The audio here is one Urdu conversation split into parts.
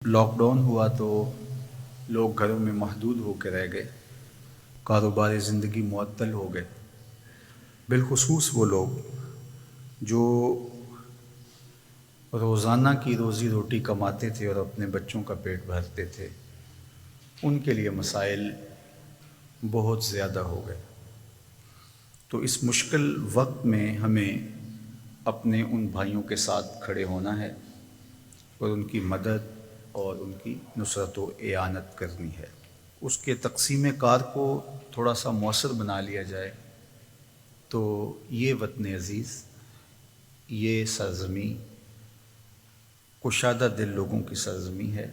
لاک ڈاؤن ہوا تو لوگ گھروں میں محدود ہو کے رہ گئے، کاروبار زندگی معطل ہو گئے، بالخصوص وہ لوگ جو روزانہ کی روزی روٹی کماتے تھے اور اپنے بچوں کا پیٹ بھرتے تھے، ان کے لیے مسائل بہت زیادہ ہو گئے۔ تو اس مشکل وقت میں ہمیں اپنے ان بھائیوں کے ساتھ کھڑے ہونا ہے اور ان کی مدد اور ان کی نصرت و اعانت کرنی ہے۔ اس کے تقسیم کار کو تھوڑا سا مؤثر بنا لیا جائے تو یہ وطن عزیز، یہ سرزمین کشادہ دل لوگوں کی سرزمین ہے۔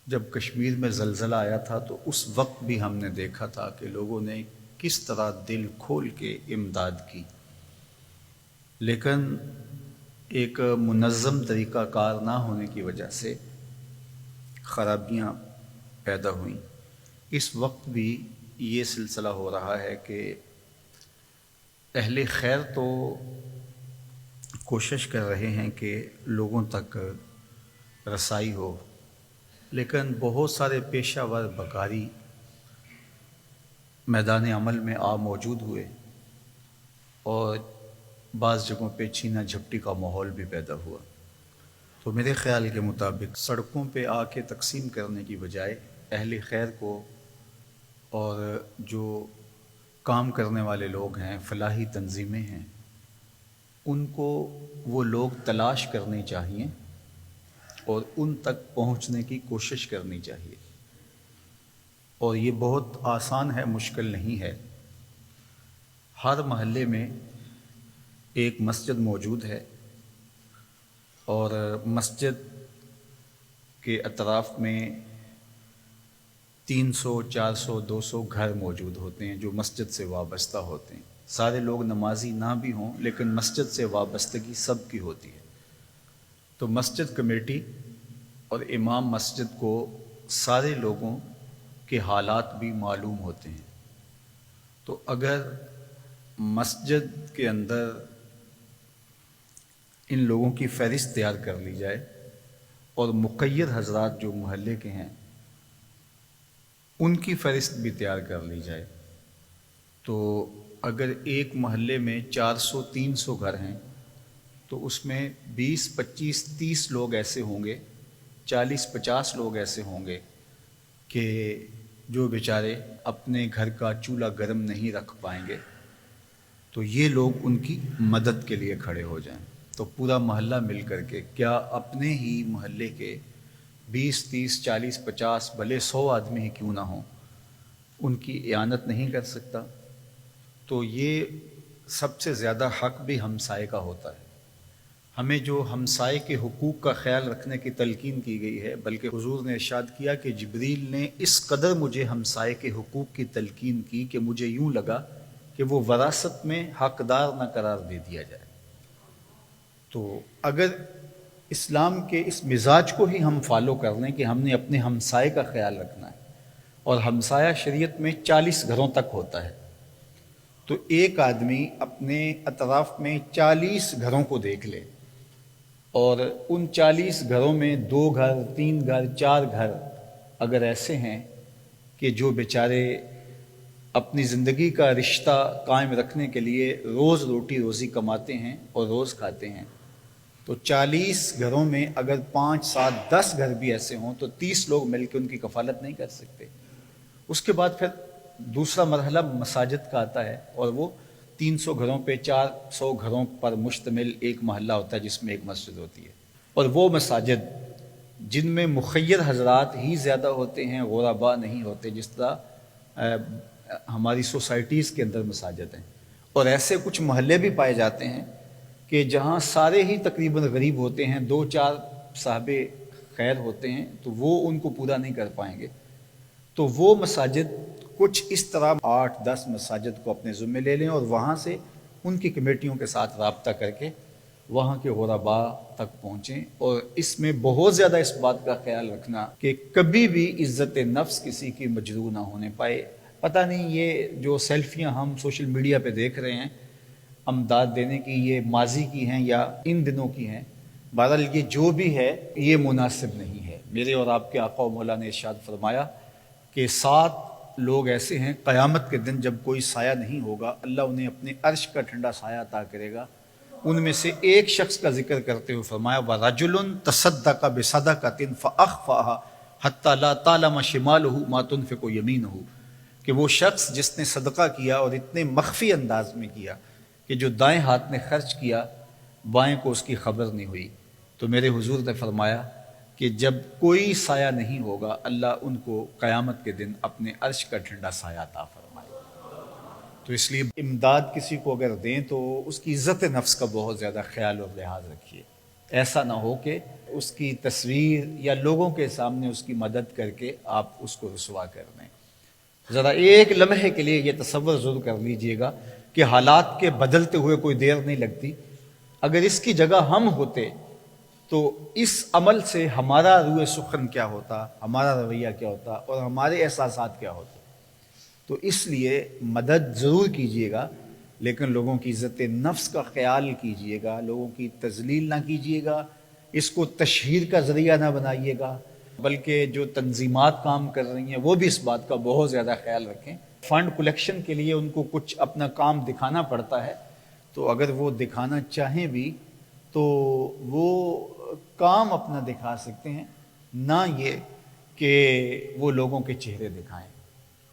جب کشمیر میں زلزلہ آیا تھا تو اس وقت بھی ہم نے دیکھا تھا کہ لوگوں نے کس طرح دل کھول کے امداد کی، لیکن ایک منظم طریقہ کار نہ ہونے کی وجہ سے خرابیاں پیدا ہوئیں۔ اس وقت بھی یہ سلسلہ ہو رہا ہے کہ اہل خیر تو کوشش کر رہے ہیں کہ لوگوں تک رسائی ہو، لیکن بہت سارے پیشہ ور بکاری میدان عمل میں موجود ہوئے اور بعض جگہوں پہ چھینا جھپٹی کا ماحول بھی پیدا ہوا۔ تو میرے خیال کے مطابق سڑکوں پہ آ کے تقسیم کرنے کی بجائے اہل خیر کو اور جو کام کرنے والے لوگ ہیں، فلاحی تنظیمیں ہیں، ان کو وہ لوگ تلاش کرنے چاہیے اور ان تک پہنچنے کی کوشش کرنی چاہیے۔ اور یہ بہت آسان ہے، مشکل نہیں ہے۔ ہر محلے میں ایک مسجد موجود ہے اور مسجد کے اطراف میں 300 400 200 گھر موجود ہوتے ہیں جو مسجد سے وابستہ ہوتے ہیں۔ سارے لوگ نمازی نہ بھی ہوں لیکن مسجد سے وابستگی سب کی ہوتی ہے۔ تو مسجد کمیٹی اور امام مسجد کو سارے لوگوں کے حالات بھی معلوم ہوتے ہیں۔ تو اگر مسجد کے اندر ان لوگوں کی فہرست تیار کر لی جائے اور مقید حضرات جو محلے کے ہیں ان کی فہرست بھی تیار کر لی جائے، تو اگر ایک محلے میں 400 300 گھر ہیں تو اس میں 20 25 30 لوگ ایسے ہوں گے، 40 50 لوگ ایسے ہوں گے کہ جو بیچارے اپنے گھر کا چولہا گرم نہیں رکھ پائیں گے، تو یہ لوگ ان کی مدد کے لیے کھڑے ہو جائیں۔ تو پورا محلہ مل کر کے، کیا اپنے ہی محلے کے 20 30 40 50 بھلے 100 آدمی ہی کیوں نہ ہوں، ان کی اعانت نہیں کر سکتا؟ تو یہ سب سے زیادہ حق بھی ہمسائے کا ہوتا ہے۔ ہمیں جو ہمسائے کے حقوق کا خیال رکھنے کی تلقین کی گئی ہے، بلکہ حضور نے ارشاد کیا کہ جبریل نے اس قدر مجھے ہمسائے کے حقوق کی تلقین کی کہ مجھے یوں لگا کہ وہ وراثت میں حقدار نہ قرار دے دیا جائے۔ تو اگر اسلام کے اس مزاج کو ہی ہم فالو کر لیں کہ ہم نے اپنے ہمسائے کا خیال رکھنا ہے، اور ہمسایہ شریعت میں 40 گھروں تک ہوتا ہے، تو ایک آدمی اپنے اطراف میں 40 گھروں کو دیکھ لے اور ان 40 گھروں میں 2 گھر 3 گھر 4 گھر اگر ایسے ہیں کہ جو بیچارے اپنی زندگی کا رشتہ قائم رکھنے کے لیے روز روٹی روزی کماتے ہیں اور روز کھاتے ہیں، تو 40 گھروں میں اگر 5 7 10 گھر بھی ایسے ہوں تو 30 لوگ مل کے ان کی کفالت نہیں کر سکتے۔ اس کے بعد پھر دوسرا مرحلہ مساجد کا آتا ہے، اور وہ 300 گھروں پہ 400 گھروں پر مشتمل ایک محلہ ہوتا ہے جس میں ایک مسجد ہوتی ہے۔ اور وہ مساجد جن میں مخیر حضرات ہی زیادہ ہوتے ہیں، غربا نہیں ہوتے، جس طرح ہماری سوسائٹیز کے اندر مساجد ہیں۔ اور ایسے کچھ محلے بھی پائے جاتے ہیں کہ جہاں سارے ہی تقریباً غریب ہوتے ہیں، 2 4 صاحب خیر ہوتے ہیں، تو وہ ان کو پورا نہیں کر پائیں گے۔ تو وہ مساجد کچھ اس طرح 8 10 مساجد کو اپنے ذمے لے لیں اور وہاں سے ان کی کمیٹیوں کے ساتھ رابطہ کر کے وہاں کے غربا تک پہنچیں، اور اس میں بہت زیادہ اس بات کا خیال رکھنا کہ کبھی بھی عزت نفس کسی کی مجروح نہ ہونے پائے۔ پتہ نہیں یہ جو سیلفیاں ہم سوشل میڈیا پہ دیکھ رہے ہیں امداد دینے کی، یہ ماضی کی ہیں یا ان دنوں کی ہیں، بہرحال یہ جو بھی ہے یہ مناسب نہیں ہے۔ میرے اور آپ کے آقا و مولا نے ارشاد فرمایا کہ 7 لوگ ایسے ہیں قیامت کے دن جب کوئی سایہ نہیں ہوگا، اللہ انہیں اپنے عرش کا ٹھنڈا سایہ عطا کرے گا۔ ان میں سے ایک شخص کا ذکر کرتے ہوئے فرمایا وَرَجُلٌ تَصَدَّقَ بِصَدَقَةٍ فَأَخْفَاهَا حَتَّى لَا تَعْلَمَ شِمَالُهُ مَا تُنْفِقُ يَمِينُهُ، کہ وہ شخص جس نے صدقہ کیا اور اتنے مخفی انداز میں کیا کہ جو دائیں ہاتھ نے خرچ کیا بائیں کو اس کی خبر نہیں ہوئی۔ تو میرے حضور نے فرمایا کہ جب کوئی سایہ نہیں ہوگا، اللہ ان کو قیامت کے دن اپنے عرش کا ٹھنڈا سایہ عطا فرمائے۔ تو اس لیے امداد کسی کو اگر دیں تو اس کی عزت نفس کا بہت زیادہ خیال اور لحاظ رکھیے، ایسا نہ ہو کہ اس کی تصویر یا لوگوں کے سامنے اس کی مدد کر کے آپ اس کو رسوا کر دیں۔ ذرا ایک لمحے کے لیے یہ تصور ضرور کر لیجئے گا کہ حالات کے بدلتے ہوئے کوئی دیر نہیں لگتی۔ اگر اس کی جگہ ہم ہوتے تو اس عمل سے ہمارا روح سخن کیا ہوتا، ہمارا رویہ کیا ہوتا اور ہمارے احساسات کیا ہوتے۔ تو اس لیے مدد ضرور کیجئے گا، لیکن لوگوں کی عزت نفس کا خیال کیجئے گا، لوگوں کی تذلیل نہ کیجئے گا، اس کو تشہیر کا ذریعہ نہ بنائیے گا، بلکہ جو تنظیمات کام کر رہی ہیں وہ بھی اس بات کا بہت زیادہ خیال رکھیں۔ فنڈ کلیکشن کے لیے ان کو کچھ اپنا کام دکھانا پڑتا ہے، تو اگر وہ دکھانا چاہیں بھی تو وہ کام اپنا دکھا سکتے ہیں، نہ یہ کہ وہ لوگوں کے چہرے دکھائیں۔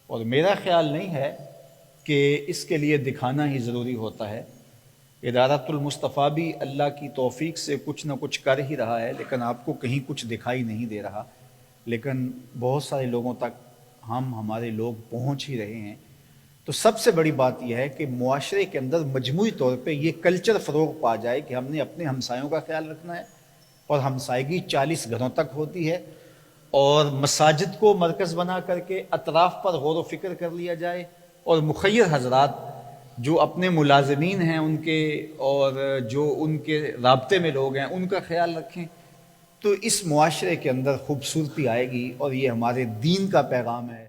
اور میرا خیال نہیں ہے کہ اس کے لیے دکھانا ہی ضروری ہوتا ہے۔ ادارۃ المصطفیٰ بھی اللہ کی توفیق سے کچھ نہ کچھ کر ہی رہا ہے، لیکن آپ کو کہیں کچھ دکھائی نہیں دے رہا، لیکن بہت سارے لوگوں تک ہمارے لوگ پہنچ ہی رہے ہیں۔ تو سب سے بڑی بات یہ ہے کہ معاشرے کے اندر مجموعی طور پہ یہ کلچر فروغ پا جائے کہ ہم نے اپنے ہمسایوں کا خیال رکھنا ہے، اور ہمسائیگی 40 گھروں تک ہوتی ہے، اور مساجد کو مرکز بنا کر کے اطراف پر غور و فکر کر لیا جائے، اور مخیر حضرات جو اپنے ملازمین ہیں ان کے اور جو ان کے رابطے میں لوگ ہیں ان کا خیال رکھیں، تو اس معاشرے کے اندر خوبصورتی آئے گی، اور یہ ہمارے دین کا پیغام ہے۔